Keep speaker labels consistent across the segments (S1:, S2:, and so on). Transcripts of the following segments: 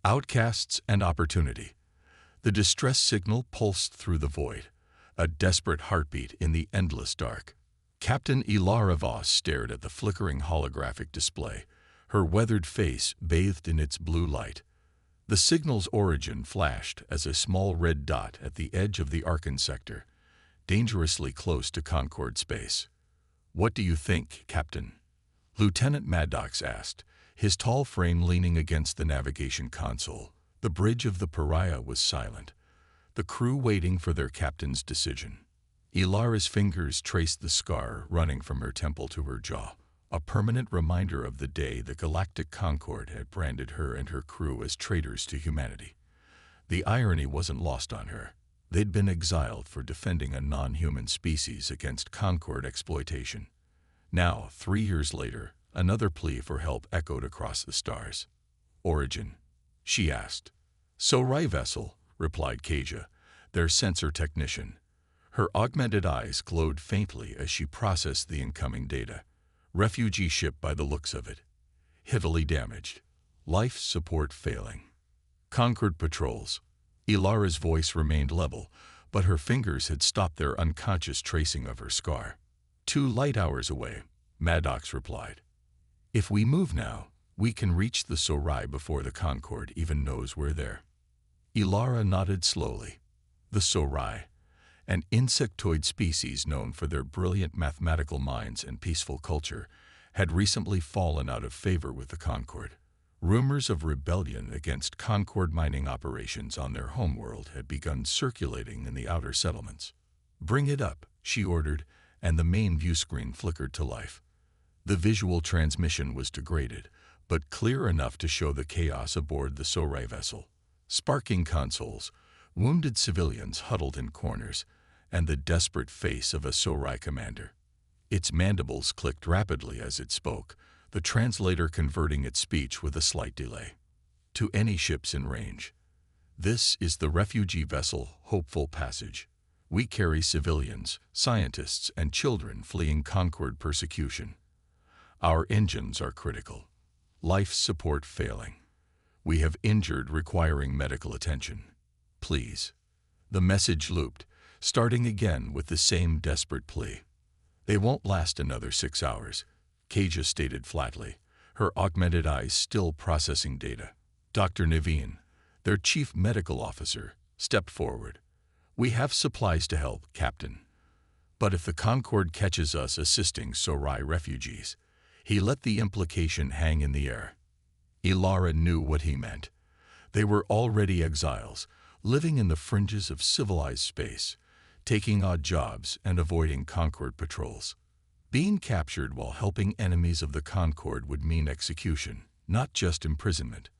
S1: Outcasts and opportunity. The distress signal pulsed through the void, a desperate heartbeat in the endless dark. Captain Ilara Voss stared at the flickering holographic display, her weathered face bathed in its blue light. The signal's origin flashed as a small red dot at the edge of the Arkan sector, dangerously close to Concord space. "What do you think, Captain?" Lieutenant Maddox asked, his tall frame leaning against the navigation console. The bridge of the Pariah was silent, the crew waiting for their captain's decision. Ilara's fingers traced the scar running from her temple to her jaw, a permanent reminder of the day the Galactic Concord had branded her and her crew as traitors to humanity. The irony wasn't lost on her. They'd been exiled for defending a non-human species against Concord exploitation. Now, 3 years later, another plea for help echoed across the stars. "Origin?" she asked. "Scifi vessel," replied Kaja, their sensor technician. Her augmented eyes glowed faintly as she processed the incoming data. "Refugee ship by the looks of it. Heavily damaged. Life support failing. Concord patrols." Ilara's voice remained level, but her fingers had stopped their unconscious tracing of her scar. 2 light hours away," Maddox replied. "If we move now, we can reach the Scifi before the Concord even knows we're there." Ilara nodded slowly. The Scifi, an insectoid species known for their brilliant mathematical minds and peaceful culture, had recently fallen out of favor with the Concord. Rumors of rebellion against Concord mining operations on their homeworld had begun circulating in the outer settlements. "Bring it up," she ordered, and the main view screen flickered to life. The visual transmission was degraded, but clear enough to show the chaos aboard the Scifi vessel. Sparking consoles, wounded civilians huddled in corners, and the desperate face of a Scifi commander. Its mandibles clicked rapidly as it spoke, the translator converting its speech with a slight delay. "To any ships in range. This is the refugee vessel Hopeful Passage. We carry civilians, scientists, and children fleeing Concord persecution. Our engines are critical. Life support failing. We have injured requiring medical attention. Please." The message looped, starting again with the same desperate plea. "They won't last another 6 hours," Kaja stated flatly, her augmented eyes still processing data. Dr. Naveen, their chief medical officer, stepped forward. "We have supplies to help, Captain. But if the Concord catches us assisting Scifi refugees," he let the implication hang in the air. Ilara knew what he meant. They were already exiles, living in the fringes of civilized space, taking odd jobs and avoiding Concord patrols. Being captured while helping enemies of the Concord would mean execution, not just imprisonment.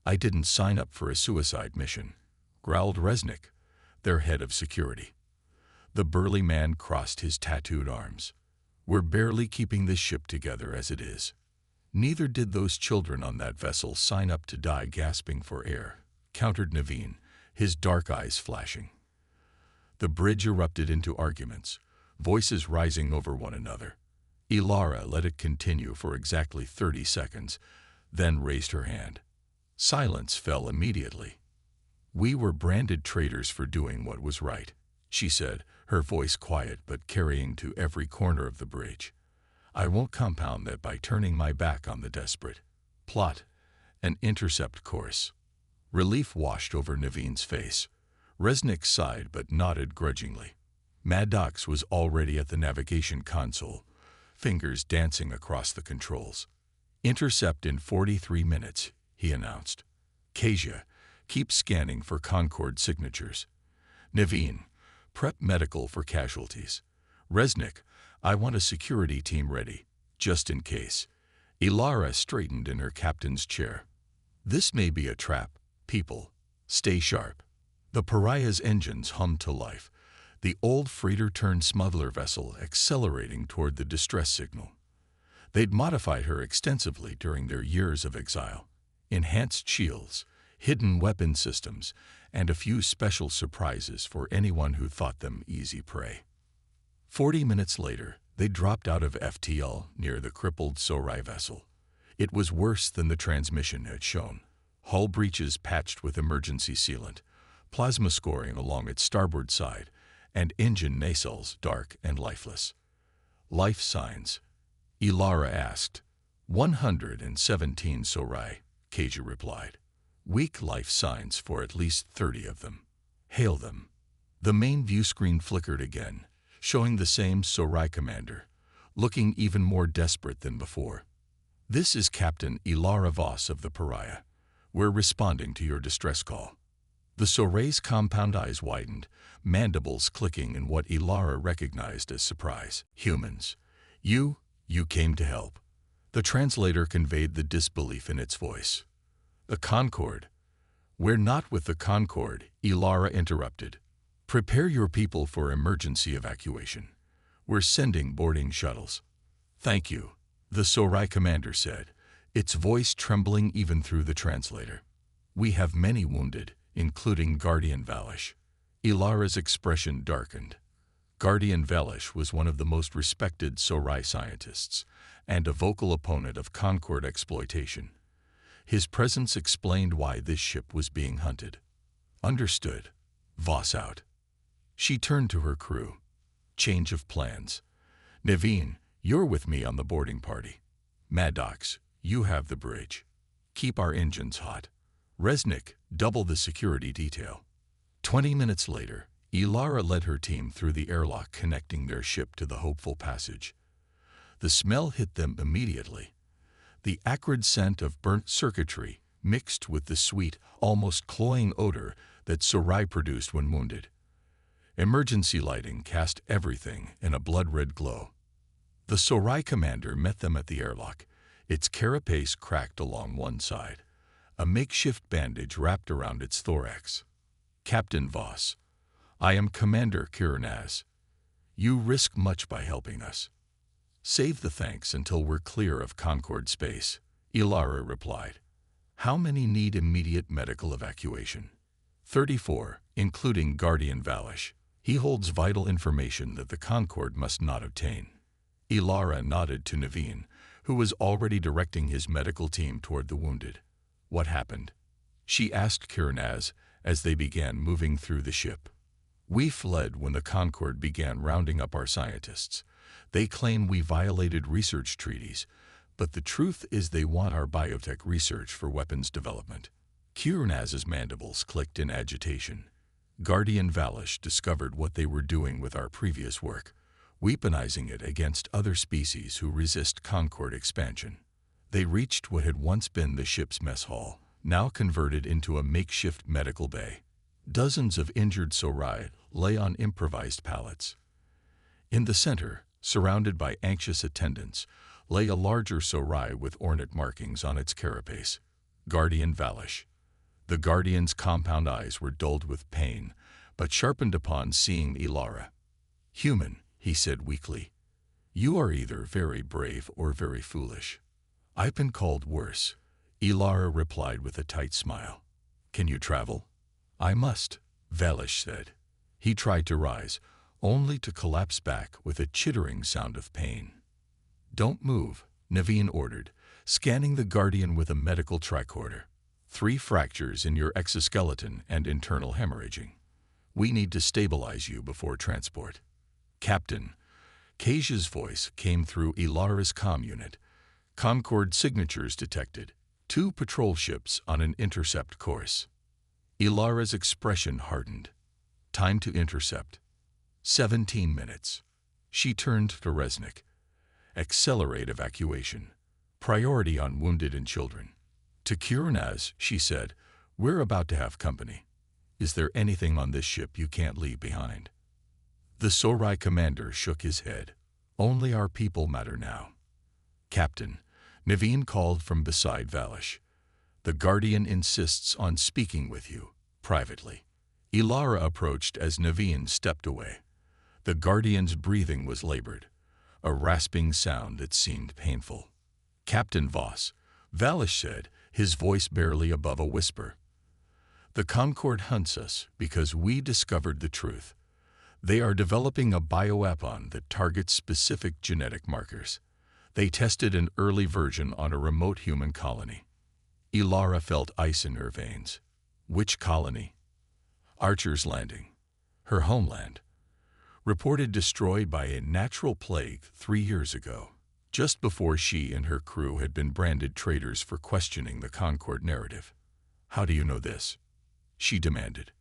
S1: "I didn't sign up for a suicide mission," growled Resnick, their head of security. The burly man crossed his tattooed arms. "We're barely keeping this ship together as it is. Neither did those children on that vessel sign up to die gasping for air," countered Naveen, his dark eyes flashing. The bridge erupted into arguments, voices rising over one another. Ilara let it continue for exactly 30 seconds, then raised her hand. Silence fell immediately. "We were branded traitors for doing what was right," she said, her voice quiet but carrying to every corner of the bridge. "I won't compound that by turning my back on the desperate. Plot an intercept course." Relief washed over Naveen's face. Resnick sighed but nodded grudgingly. Maddox was already at the navigation console, fingers dancing across the controls. "Intercept in 43 minutes, he announced. "Kaja, keep scanning for Concord signatures. Naveen, prep medical for casualties. Resnick, I want a security team ready, just in case." Ilara straightened in her captain's chair. "This may be a trap, people. Stay sharp." The Pariah's engines hummed to life, the old freighter-turned-smuggler vessel accelerating toward the distress signal. They'd modified her extensively during their years of exile. Enhanced shields, hidden weapon systems, and a few special surprises for anyone who thought them easy prey. 40 minutes later, they dropped out of FTL near the crippled Scifi vessel. It was worse than the transmission had shown. hull breaches patched with emergency sealant, plasma scoring along its starboard side, and engine nacelles dark and lifeless. Life signs? Ilara asked. 117 Sorai, Keja replied. Weak life signs for at least 30 of them. Hail them. The main view screen flickered again, showing the same Sorai commander, looking even more desperate than before. This is Captain Ilara Voss of the Pariah. We're responding to your distress call. The Soray's compound eyes widened, mandibles clicking in what Ilara recognized as surprise. Humans. You came to help. The translator conveyed the disbelief in its voice. The Concorde. We're not with the Concorde, Ilara interrupted. Prepare your people for emergency evacuation. We're sending boarding shuttles. Thank you, the Sorai commander said, its voice trembling even through the translator. We have many wounded, including Guardian Valish. Ilara's expression darkened. Guardian Valish was one of the most respected Sorai scientists, and a vocal opponent of Concorde exploitation. His presence explained why this ship was being hunted. Understood. Voss out. She turned to her crew. Change of plans. Naveen, you're with me on the boarding party. Maddox, you have the bridge. Keep our engines hot. Resnick, double the security detail. 20 minutes later, Ilara led her team through the airlock connecting their ship to the hopeful passage. The smell hit them immediately. The acrid scent of burnt circuitry mixed with the sweet, almost cloying odor that Sorai produced when wounded. Emergency lighting cast everything in a blood-red glow. The Sorai commander met them at the airlock, its carapace cracked along one side, a makeshift bandage wrapped around its thorax. Captain Voss, I am Commander Kiranaz. You risk much by helping us. Save the thanks until we're clear of Concorde space, Ilara replied. How many need immediate medical evacuation? 34, including Guardian Valish. He holds vital information that the Concorde must not obtain. Ilara nodded to Naveen, who was already directing his medical team toward the wounded. What happened? She asked Kiranaz as they began moving through the ship. We fled when the Concorde began rounding up our scientists. They claim we violated research treaties, but the truth is they want our biotech research for weapons development. Kiranaz's mandibles clicked in agitation. Guardian Valish discovered what they were doing with our previous work, weaponizing it against other species who resist Concorde expansion. They reached what had once been the ship's mess hall, now converted into a makeshift medical bay. Dozens of injured Sorai lay on improvised pallets. In the center, surrounded by anxious attendants, lay a larger Sorai with ornate markings on its carapace. Guardian Valish. The Guardian's compound eyes were dulled with pain, but sharpened upon seeing Ilara. Human, he said weakly. You are either very brave or very foolish. I've been called worse, Ilara replied with a tight smile. Can you travel? I must, Valish said. He tried to rise, only to collapse back with a chittering sound of pain. Don't move, Naveen ordered, scanning the Guardian with a medical tricorder. 3 fractures in your exoskeleton and internal hemorrhaging. We need to stabilize you before transport. Captain, Keja's voice came through Ilara's comm unit. Concorde signatures detected. 2 patrol ships on an intercept course. Ilara's expression hardened. Time to intercept. 17 minutes. She turned to Resnick. Accelerate evacuation. Priority on wounded and children. To Kiranaz, she said, we're about to have company. Is there anything on this ship you can't leave behind? The Sorai commander shook his head. Only our people matter now. Captain, Naveen called from beside Valish. The Guardian insists on speaking with you, privately. Ilara approached as Naveen stepped away. The Guardian's breathing was labored, a rasping sound that seemed painful. Captain Voss, Valish said, his voice barely above a whisper. The Concorde hunts us because we discovered the truth. They are developing a bioweapon that targets specific genetic markers. They tested an early version on a remote human colony. Ilara felt ice in her veins. Which colony? Archer's Landing. Her homeland. Reported destroyed by a natural plague 3 years ago, just before she and her crew had been branded traitors for questioning the Concord narrative. How do you know this? She demanded.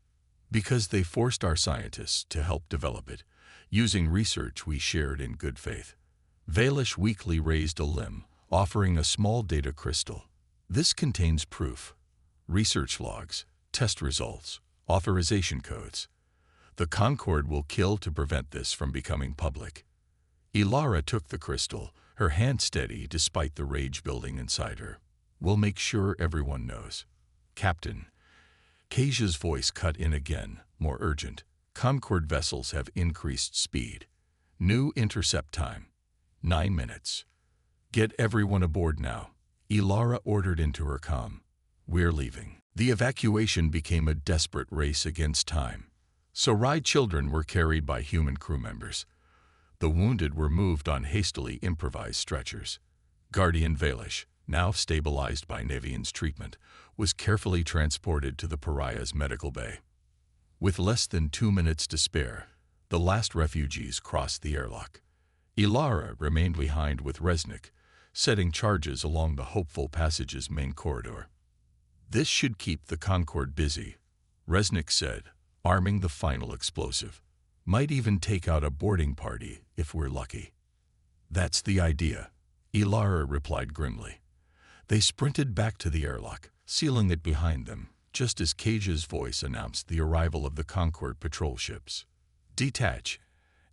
S1: Because they forced our scientists to help develop it, using research we shared in good faith. Valish weakly raised a limb, offering a small data crystal. This contains proof, research logs, test results, authorization codes. The Concord will kill to prevent this from becoming public. Ilara took the crystal, her hand steady despite the rage building inside her. We'll make sure everyone knows. Captain. Kaja's voice cut in again, more urgent. Concord vessels have increased speed. New intercept time. 9 minutes. Get everyone aboard now. Ilara ordered into her comm. We're leaving. The evacuation became a desperate race against time. Sorai children were carried by human crew members. The wounded were moved on hastily improvised stretchers. Guardian Valish, now stabilized by Nevian's treatment, was carefully transported to the Pariah's medical bay. With less than 2 minutes to spare, the last refugees crossed the airlock. Ilara remained behind with Resnick, setting charges along the Hopeful Passage's main corridor. This should keep the Concord busy, Resnick said, arming the final explosive. Might even take out a boarding party if we're lucky. That's the idea, Ilara replied grimly. They sprinted back to the airlock, sealing it behind them, just as Kaja's voice announced the arrival of the Concord patrol ships. Detach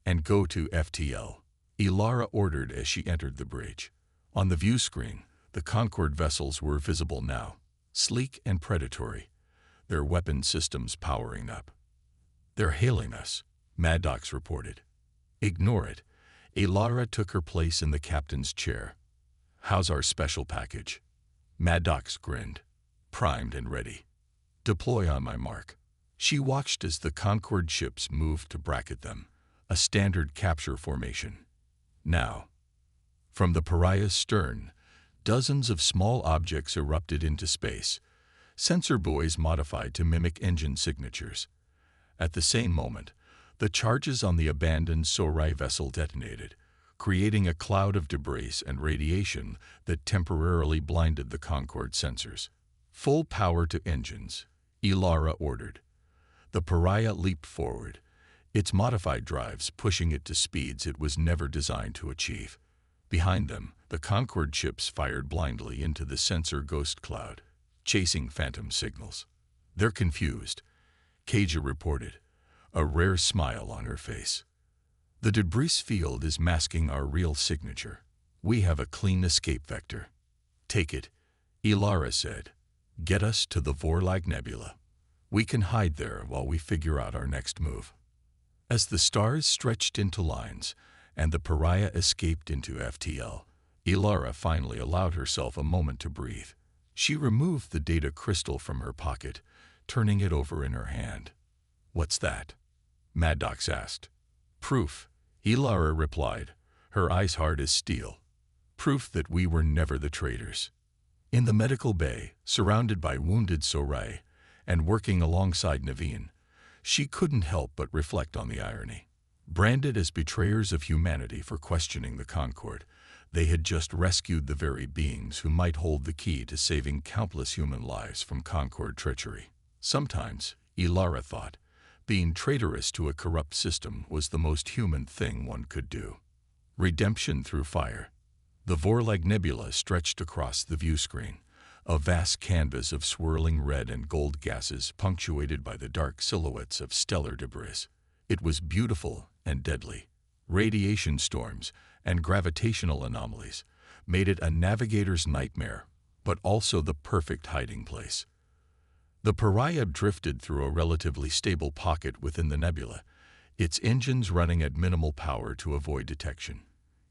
S1: and go to FTL, Ilara ordered as she entered the bridge. On the view screen, the Concord vessels were visible now, sleek and predatory, their weapon systems powering up. They're hailing us, Maddox reported. Ignore it. Ilara took her place in the captain's chair. How's our special package? Maddox grinned. Primed and ready. Deploy on my mark. She watched as the Concord ships moved to bracket them, a standard capture formation. Now. From the Pariah's stern, dozens of small objects erupted into space, sensor buoys modified to mimic engine signatures. At the same moment, the charges on the abandoned Sorai vessel detonated, creating a cloud of debris and radiation that temporarily blinded the Concord sensors. Full power to engines, Ilara ordered. The Pariah leaped forward, its modified drives pushing it to speeds it was never designed to achieve. Behind them, the Concord ships fired blindly into the sensor ghost cloud, chasing phantom signals. They're confused, Kaja reported, a rare smile on her face. The debris field is masking our real signature. We have a clean escape vector. Take it, Ilara said. Get us to the Vorlag Nebula. We can hide there while we figure out our next move. As the stars stretched into lines and the Pariah escaped into FTL, Ilara finally allowed herself a moment to breathe. She removed the data crystal from her pocket, turning it over in her hand. What's that? Maddox asked. Proof, Ilara replied, her eyes hard as steel. Proof that we were never the traitors. In the medical bay, surrounded by wounded Sorai, and working alongside Naveen, she couldn't help but reflect on the irony. Branded as betrayers of humanity for questioning the Concord, they had just rescued the very beings who might hold the key to saving countless human lives from Concord treachery. Sometimes, Ilara thought, being traitorous to a corrupt system was the most human thing one could do. Redemption through fire. The Vorlag Nebula stretched across the view screen, a vast canvas of swirling red and gold gases punctuated by the dark silhouettes of stellar debris. It was beautiful and deadly. Radiation storms and gravitational anomalies made it a navigator's nightmare, but also the perfect hiding place. The Pariah drifted through a relatively stable pocket within the nebula, its engines running at minimal power to avoid detection.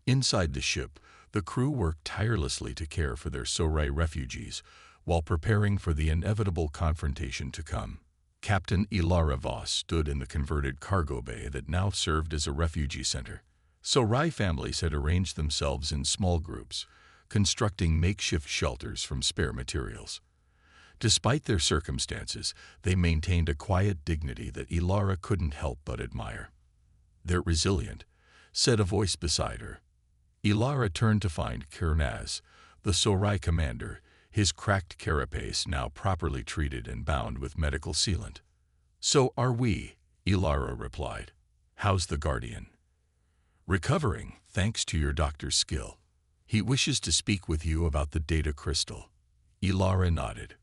S1: Inside the ship, the crew worked tirelessly to care for their Sorai refugees while preparing for the inevitable confrontation to come. Captain Ilara Voss stood in the converted cargo bay that now served as a refugee center. Sorai families had arranged themselves in small groups, constructing makeshift shelters from spare materials. Despite their circumstances, they maintained a quiet dignity that Ilara couldn't help but admire. "They're resilient," said a voice beside her. Ilara turned to find Kirnaz, the Sorai commander, his cracked carapace now properly treated and bound with medical sealant. "So are we," Ilara replied. "How's the Guardian?" "Recovering, thanks to your doctor's skill. He wishes to speak with you about the data crystal." Ilara nodded.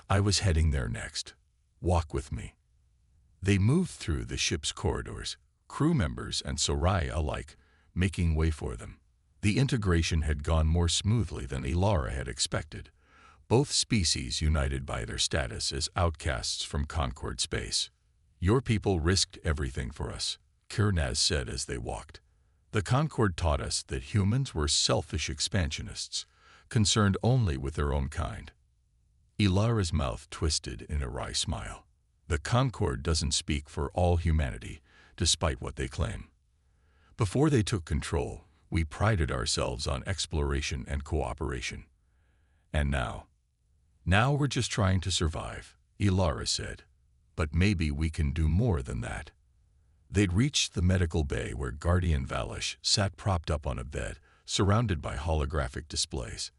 S1: "I was heading there next. Walk with me." They moved through the ship's corridors, crew members and Sorai alike making way for them. The integration had gone more smoothly than Ilara had expected, both species united by their status as outcasts from Concord space. "Your people risked everything for us," Kirnaz said as they walked. "The Concord taught us that humans were selfish expansionists, concerned only with their own kind." Ilara's mouth twisted in a wry smile. "The Concord doesn't speak for all humanity, despite what they claim. Before they took control, we prided ourselves on exploration and cooperation. And now we're just trying to survive," Ilara said. "But maybe we can do more than that." They'd reached the medical bay where Guardian Valish sat propped up on a bed, surrounded by holographic displays.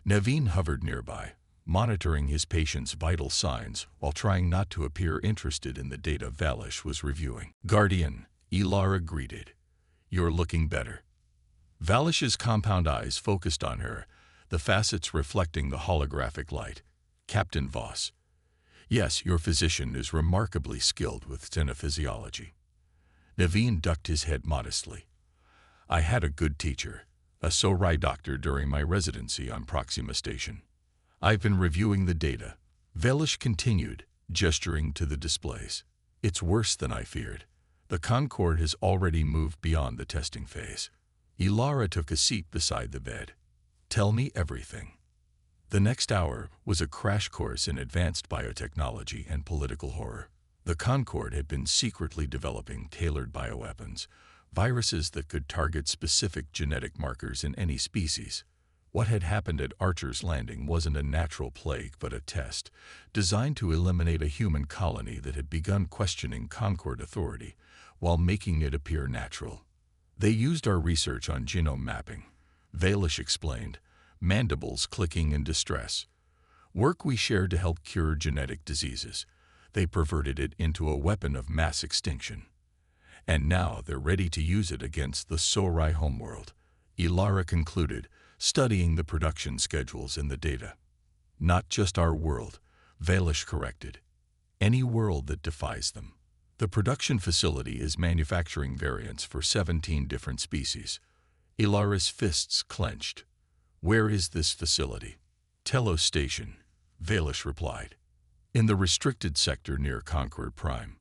S1: Naveen hovered nearby, monitoring his patient's vital signs while trying not to appear interested in the data Valish was reviewing. "Guardian," Ilara greeted. "You're looking better." Valish's compound eyes focused on her, the facets reflecting the holographic light. "Captain Voss. Yes, your physician is remarkably skilled with xenophysiology." Naveen ducked his head modestly. "I had a good teacher, a Sorai doctor during my residency on Proxima Station. I've been reviewing the data," Valish continued, gesturing to the displays. "It's worse than I feared. The Concord has already moved beyond the testing phase." Ilara took a seat beside the bed. "Tell me everything." The next hour was a crash course in advanced biotechnology and political horror. The Concord had been secretly developing tailored bioweapons, viruses that could target specific genetic markers in any species. What had happened at Archer's Landing wasn't a natural plague but a test, designed to eliminate a human colony that had begun questioning Concord authority while making it appear natural. "They used our research on genome mapping," Valish explained, mandibles clicking in distress. "Work we shared to help cure genetic diseases. They perverted it into a weapon of mass extinction. And now they're ready to use it against the Sorai homeworld," Ilara concluded, studying the production schedules in the data. "Not just our world," Valish corrected. "Any world that defies them. The production facility is manufacturing variants for 17 different species." Ilara's fists clenched. "Where is this facility?" "Telos Station," Valish replied. "In the restricted sector near Concord Prime."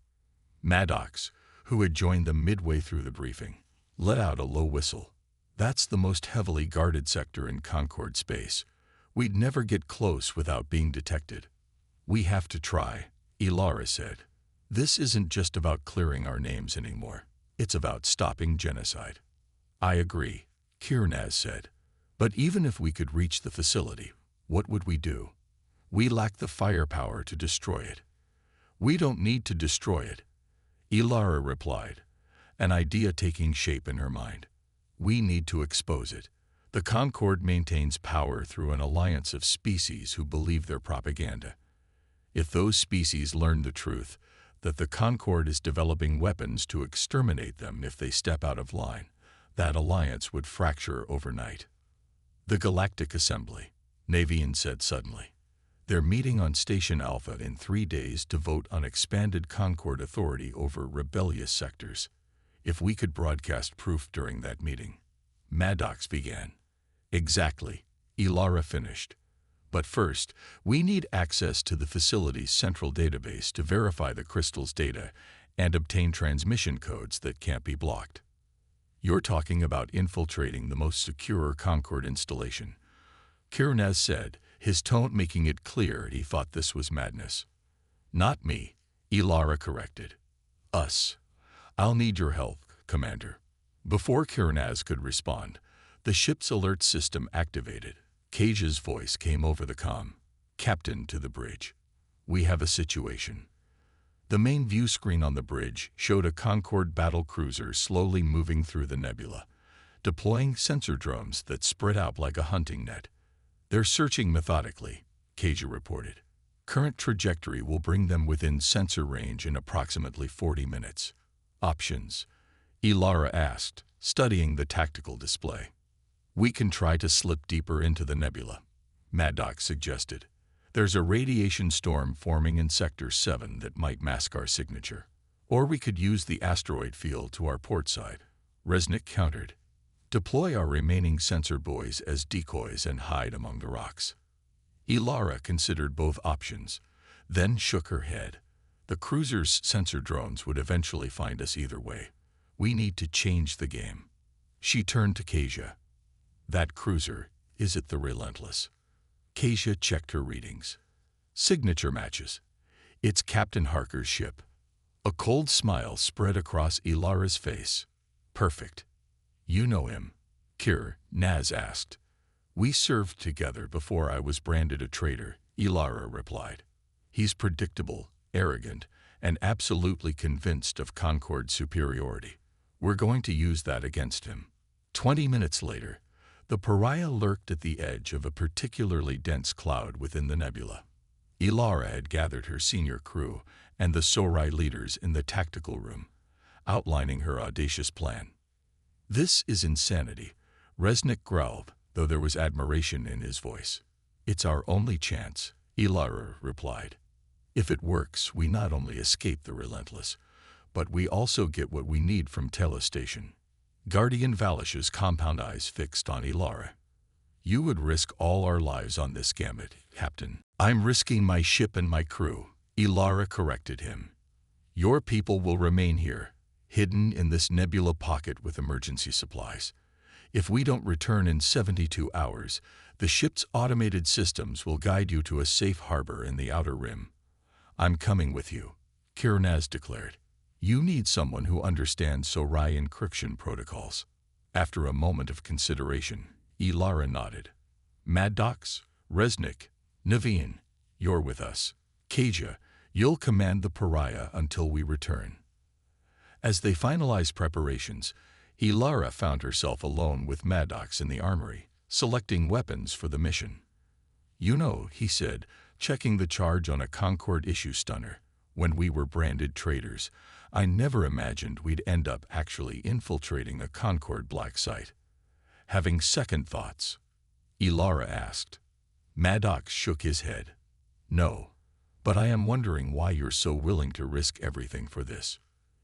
S1: Maddox, who had joined them midway through the briefing, let out a low whistle. "That's the most heavily guarded sector in Concord space. We'd never get close without being detected." "We have to try," Ilara said. "This isn't just about clearing our names anymore. It's about stopping genocide." "I agree," Kirnaz said. "But even if we could reach the facility, what would we do? We lack the firepower to destroy it." "We don't need to destroy it," Ilara replied, an idea taking shape in her mind. "We need to expose it. The Concord maintains power through an alliance of species who believe their propaganda. If those species learn the truth, that the Concord is developing weapons to exterminate them if they step out of line, that alliance would fracture overnight." "The Galactic Assembly," Naveen said suddenly. "They're meeting on Station Alpha in 3 days to vote on expanded Concord authority over rebellious sectors. If we could broadcast proof during that meeting." Maddox began. "Exactly," Ilara finished. "But first, we need access to the facility's central database to verify the crystal's data and obtain transmission codes that can't be blocked." "You're talking about infiltrating the most secure Concord installation," Kirnaz said, his tone making it clear he thought this was madness. "Not me," Ilara corrected. "Us. I'll need your help, Commander." Before Kirnaz could respond, the ship's alert system activated. Cage's voice came over the comm. Captain to the bridge. We have a situation. The main view screen on the bridge showed a Concorde battle cruiser slowly moving through the nebula, deploying sensor drones that spread out like a hunting net. They're searching methodically, Kasia reported. Current trajectory will bring them within sensor range in approximately 40 minutes. Options? Ilara asked, studying the tactical display. We can try to slip deeper into the nebula, Maddox suggested. There's a radiation storm forming in Sector 7 that might mask our signature. Or we could use the asteroid field to our port side, Resnick countered. Deploy our remaining sensor buoys as decoys and hide among the rocks. Ilara considered both options, then shook her head. The cruiser's sensor drones would eventually find us either way. We need to change the game. She turned to Kasia. That cruiser, is it the Relentless? Kasia checked her readings. Signature matches. It's Captain Harker's ship. A cold smile spread across Ilara's face. Perfect. You know him? Naz asked. We served together before I was branded a traitor, Ilara replied. He's predictable, arrogant, and absolutely convinced of Concorde's superiority. We're going to use that against him. 20 minutes later, the pariah lurked at the edge of a particularly dense cloud within the nebula. Ilara had gathered her senior crew and the Sorai leaders in the tactical room, outlining her audacious plan. This is insanity, Resnick growled, though there was admiration in his voice. It's our only chance, Ilara replied. If it works, we not only escape the Relentless, but we also get what we need from Telestation. Guardian Valish's compound eyes fixed on Ilara. You would risk all our lives on this gambit, Captain. I'm risking my ship and my crew, Ilara corrected him. Your people will remain here, hidden in this nebula pocket with emergency supplies. If we don't return in 72 hours, the ship's automated systems will guide you to a safe harbor in the outer rim. I'm coming with you, Naz declared. You need someone who understands Sorai encryption protocols. After a moment of consideration, Ilara nodded. Maddox, Resnick, Naveen, you're with us. Kasia, you'll command the pariah until we return. As they finalized preparations, Ilara found herself alone with Maddox in the armory, selecting weapons for the mission. You know, he said, checking the charge on a Concorde issue stunner. When we were branded traitors, I never imagined we'd end up actually infiltrating a Concorde black site. Having second thoughts? Ilara asked. Maddox shook his head. No, but I am wondering why you're so willing to risk everything for this.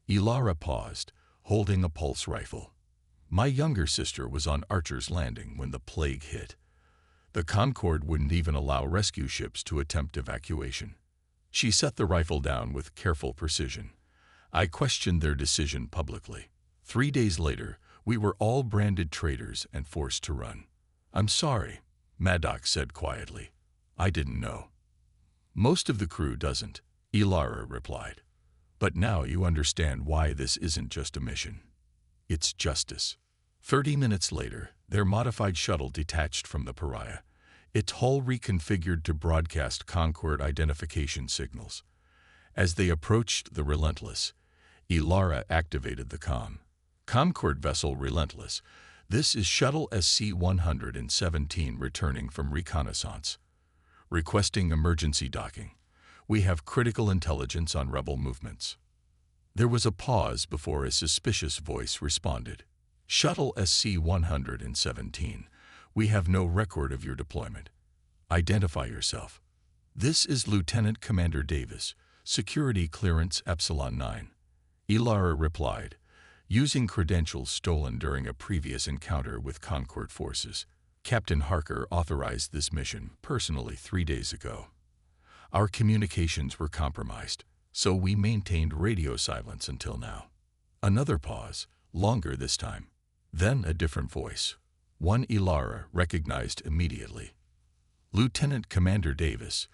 S1: Ilara paused, holding a pulse rifle. My younger sister was on Archer's Landing when the plague hit. The Concorde wouldn't even allow rescue ships to attempt evacuation. She set the rifle down with careful precision. I questioned their decision publicly. 3 days later, we were all branded traitors and forced to run. I'm sorry, Maddox said quietly. I didn't know. Most of the crew doesn't, Ilara replied. But now you understand why this isn't just a mission. It's justice. 30 minutes later, their modified shuttle detached from the pariah, its hull reconfigured to broadcast Concorde identification signals. As they approached the Relentless, Ilara activated the comm. Concorde vessel Relentless, this is Shuttle SC-117 returning from reconnaissance. Requesting emergency docking. We have critical intelligence on rebel movements. There was a pause before a suspicious voice responded. Shuttle SC-117, we have no record of your deployment. Identify yourself. This is Lieutenant Commander Davis, Security Clearance Epsilon 9. Ilara replied, using credentials stolen during a previous encounter with Concorde forces. Captain Harker authorized this mission personally 3 days ago. Our communications were compromised, so we maintained radio silence until now. Another pause, longer this time. Then a different voice. One Ilara recognized immediately. Lieutenant Commander Davis,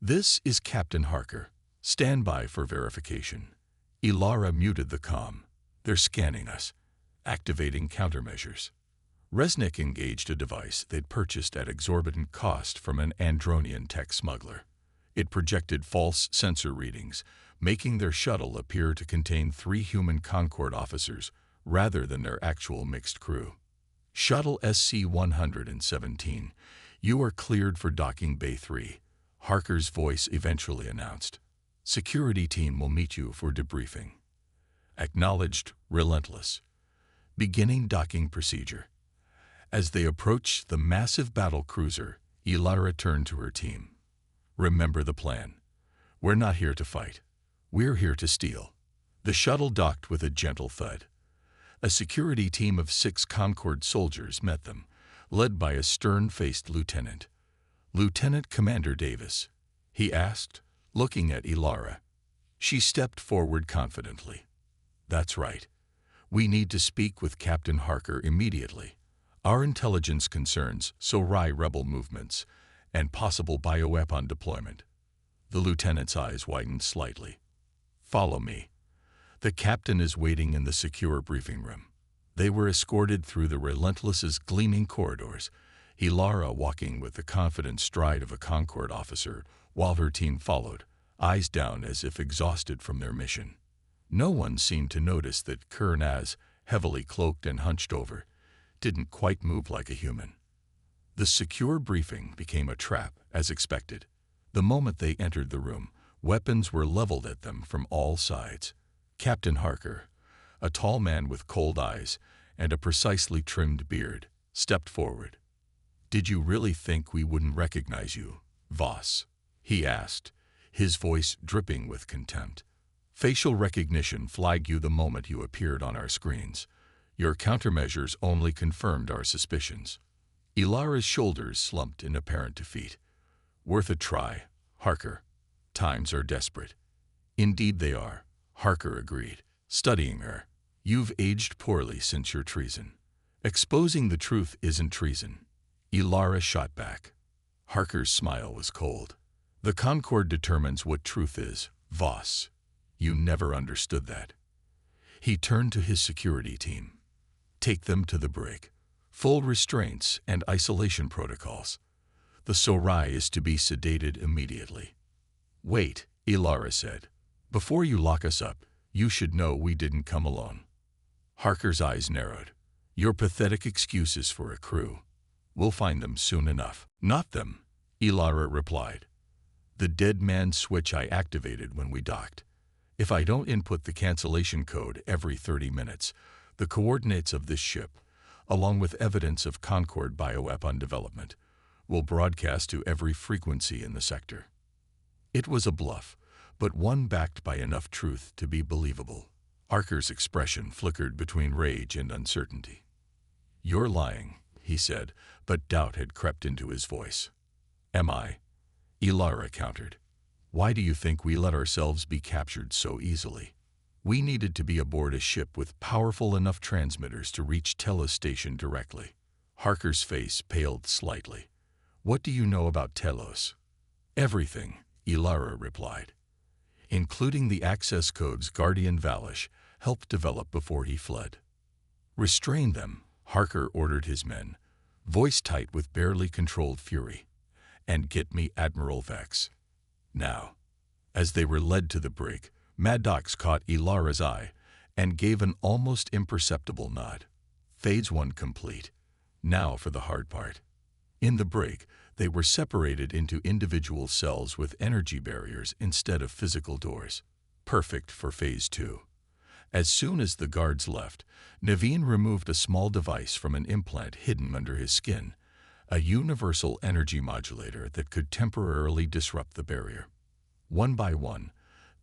S1: this is Captain Harker. Stand by for verification. Ilara muted the comm. They're scanning us, activating countermeasures. Resnick engaged a device they'd purchased at exorbitant cost from an Andronian tech smuggler. It projected false sensor readings, making their shuttle appear to contain 3 human Concord officers rather than their actual mixed crew. Shuttle SC-117, you are cleared for docking Bay 3, Harker's voice eventually announced. Security team will meet you for debriefing. Acknowledged, Relentless. Beginning docking procedure. As they approached the massive battle cruiser, Ilara turned to her team. Remember the plan. We're not here to fight. We're here to steal. The shuttle docked with a gentle thud. A security team of 6 Concord soldiers met them, led by a stern-faced lieutenant. Lieutenant Commander Davis, he asked, looking at Ilara. She stepped forward confidently. That's right. We need to speak with Captain Harker immediately. Our intelligence concerns Scifi rebel movements and possible bioweapon deployment. The lieutenant's eyes widened slightly. Follow me. The captain is waiting in the secure briefing room. They were escorted through the Relentless's gleaming corridors, Ilara walking with the confident stride of a Concord officer, while her team followed, eyes down as if exhausted from their mission. No one seemed to notice that Kurnaz, heavily cloaked and hunched over, didn't quite move like a human. The secure briefing became a trap, as expected. The moment they entered the room, weapons were leveled at them from all sides. Captain Harker, a tall man with cold eyes and a precisely trimmed beard, stepped forward. Did you really think we wouldn't recognize you, Voss? He asked, his voice dripping with contempt. Facial recognition flagged you the moment you appeared on our screens. Your countermeasures only confirmed our suspicions. Ilara's shoulders slumped in apparent defeat. Worth a try, Harker. Times are desperate. Indeed they are, Harker agreed, studying her. You've aged poorly since your treason. Exposing the truth isn't treason. Ilara shot back. Harker's smile was cold. The Concord determines what truth is, Voss. You never understood that. He turned to his security team. Take them to the brig. Full restraints and isolation protocols. The Scifi is to be sedated immediately. Wait, Ilara said. Before you lock us up, you should know we didn't come alone. Harker's eyes narrowed. Your pathetic excuses for a crew. We'll find them soon enough. Not them, Ilara replied. The dead man switch I activated when we docked. If I don't input the cancellation code every 30 minutes, the coordinates of this ship, along with evidence of Concord bioweapon development, will broadcast to every frequency in the sector. It was a bluff, but one backed by enough truth to be believable. Harker's expression flickered between rage and uncertainty. You're lying, he said, but doubt had crept into his voice. Am I? Ilara countered. Why do you think we let ourselves be captured so easily? We needed to be aboard a ship with powerful enough transmitters to reach Telos Station directly. Harker's face paled slightly. What do you know about Telos? Everything, Ilara replied, including the access codes Guardian Valish helped develop before he fled. Restrain them, Harker ordered his men, voice tight with barely controlled fury, and get me Admiral Vex. Now. As they were led to the brig, Maddox caught Ilara's eye and gave an almost imperceptible nod. Phase 1 complete. Now for the hard part. In the brig, they were separated into individual cells with energy barriers instead of physical doors. Perfect for Phase 2. As soon as the guards left, Naveen removed a small device from an implant hidden under his skin, a universal energy modulator that could temporarily disrupt the barrier. One by one,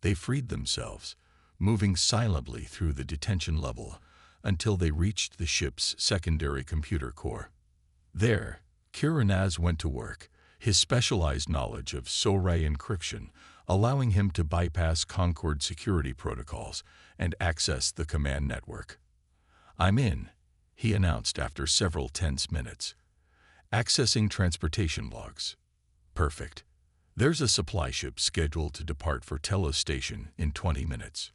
S1: they freed themselves, moving silently through the detention level until they reached the ship's secondary computer core. There, Kiranaz went to work, his specialized knowledge of Scifi encryption allowing him to bypass Concord security protocols and access the command network. I'm in, he announced after several tense minutes. Accessing transportation logs. Perfect. There's a supply ship scheduled to depart for Telos Station in 20 minutes.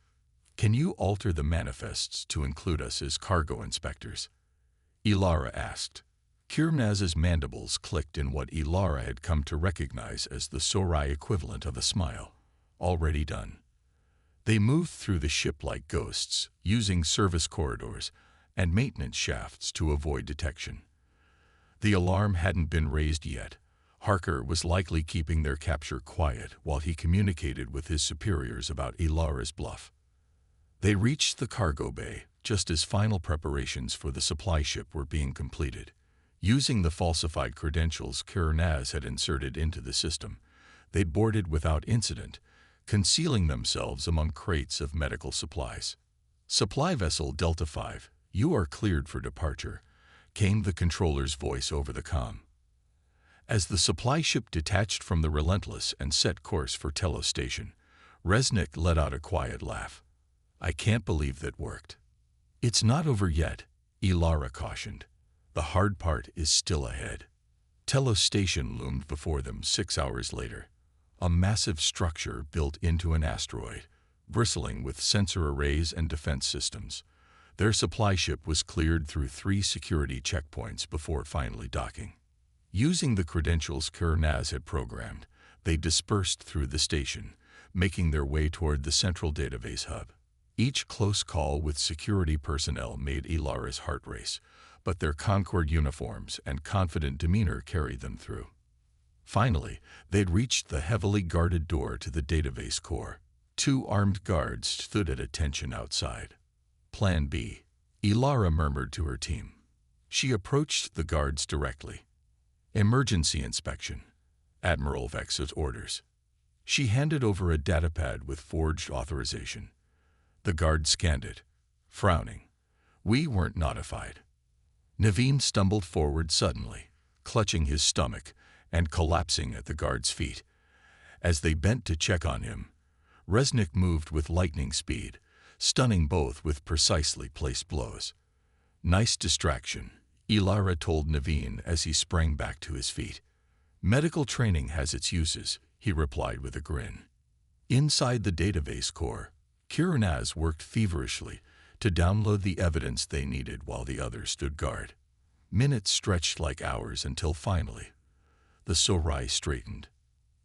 S1: Can you alter the manifests to include us as cargo inspectors? Ilara asked. Kirnaz's mandibles clicked in what Ilara had come to recognize as the Sorai equivalent of a smile. Already done. They moved through the ship like ghosts, using service corridors and maintenance shafts to avoid detection. The alarm hadn't been raised yet. Harker was likely keeping their capture quiet while he communicated with his superiors about Ilara's bluff. They reached the cargo bay just as final preparations for the supply ship were being completed. Using the falsified credentials Kirnaz had inserted into the system, they boarded without incident, concealing themselves among crates of medical supplies. Supply vessel Delta 5, you are cleared for departure, came the controller's voice over the comm. As the supply ship detached from the Relentless and set course for Telos Station, Resnick let out a quiet laugh. I can't believe that worked. It's not over yet, Ilara cautioned. The hard part is still ahead. Telos Station loomed before them 6 hours later. A massive structure built into an asteroid, bristling with sensor arrays and defense systems. Their supply ship was cleared through 3 security checkpoints before finally docking. Using the credentials Kirnaz had programmed, they dispersed through the station, making their way toward the central database hub. Each close call with security personnel made Ilara's heart race, but their Concord uniforms and confident demeanor carried them through. Finally, they'd reached the heavily guarded door to the database core. 2 armed guards stood at attention outside. Plan B, Ilara murmured to her team. She approached the guards directly. Emergency inspection, Admiral Vex's orders. She handed over a datapad with forged authorization. The guard scanned it, frowning. We weren't notified. Naveen stumbled forward suddenly, clutching his stomach and collapsing at the guard's feet. As they bent to check on him, Resnick moved with lightning speed, stunning both with precisely placed blows. Nice distraction, Ilara told Naveen as he sprang back to his feet. Medical training has its uses, he replied with a grin. Inside the database core, Kirnaz worked feverishly to download the evidence they needed while the others stood guard. Minutes stretched like hours until finally, the Sorai straightened.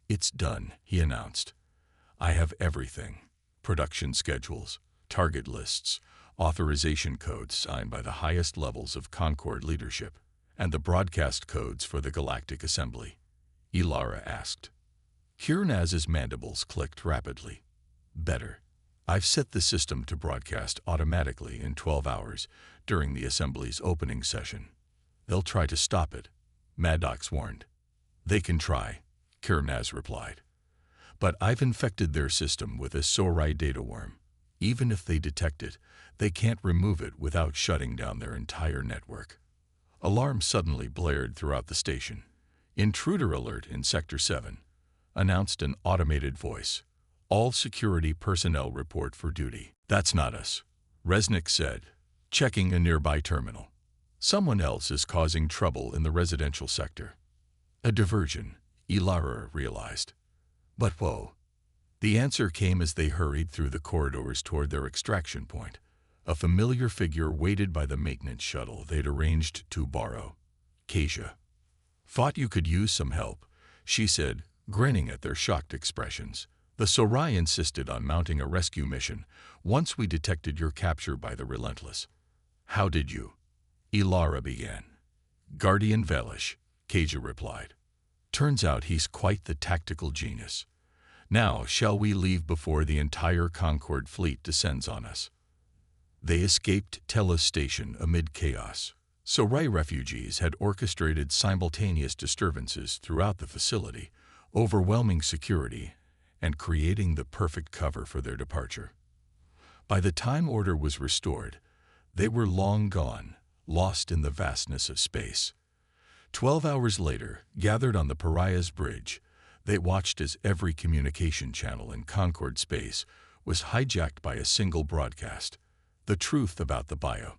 S1: It's done, he announced. I have everything. Production schedules, target lists, authorization codes signed by the highest levels of Concord leadership, and the broadcast codes for the Galactic Assembly. Ilara asked. Kirnaz's mandibles clicked rapidly. Better. I've set the system to broadcast automatically in 12 hours during the Assembly's opening session. They'll try to stop it, Maddox warned. They can try, Kirnaz replied. But I've infected their system with a Sorai data worm. Even if they detect it, they can't remove it without shutting down their entire network. Alarms suddenly blared throughout the station. Intruder alert in Sector 7, announced an automated voice. All security personnel report for duty. That's not us, Resnick said, checking a nearby terminal. Someone else is causing trouble in the residential sector. A diversion, Ilara realized. But whoa. The answer came as they hurried through the corridors toward their extraction point. A familiar figure waited by the maintenance shuttle they'd arranged to borrow. Kasia. Thought you could use some help, she said, grinning at their shocked expressions. The Sorai insisted on mounting a rescue mission once we detected your capture by the Relentless. How did you? Ilara began. Guardian Velish, Kasia replied. Turns out he's quite the tactical genius. Now, shall we leave before the entire Concord fleet descends on us? They escaped Telos Station amid chaos. Sorai refugees had orchestrated simultaneous disturbances throughout the facility, overwhelming security and creating the perfect cover for their departure. By the time order was restored, they were long gone, lost in the vastness of space. 12 hours later, gathered on the Pariah's bridge, they watched as every communication channel in Concord space was hijacked by a single broadcast. The truth about the bio.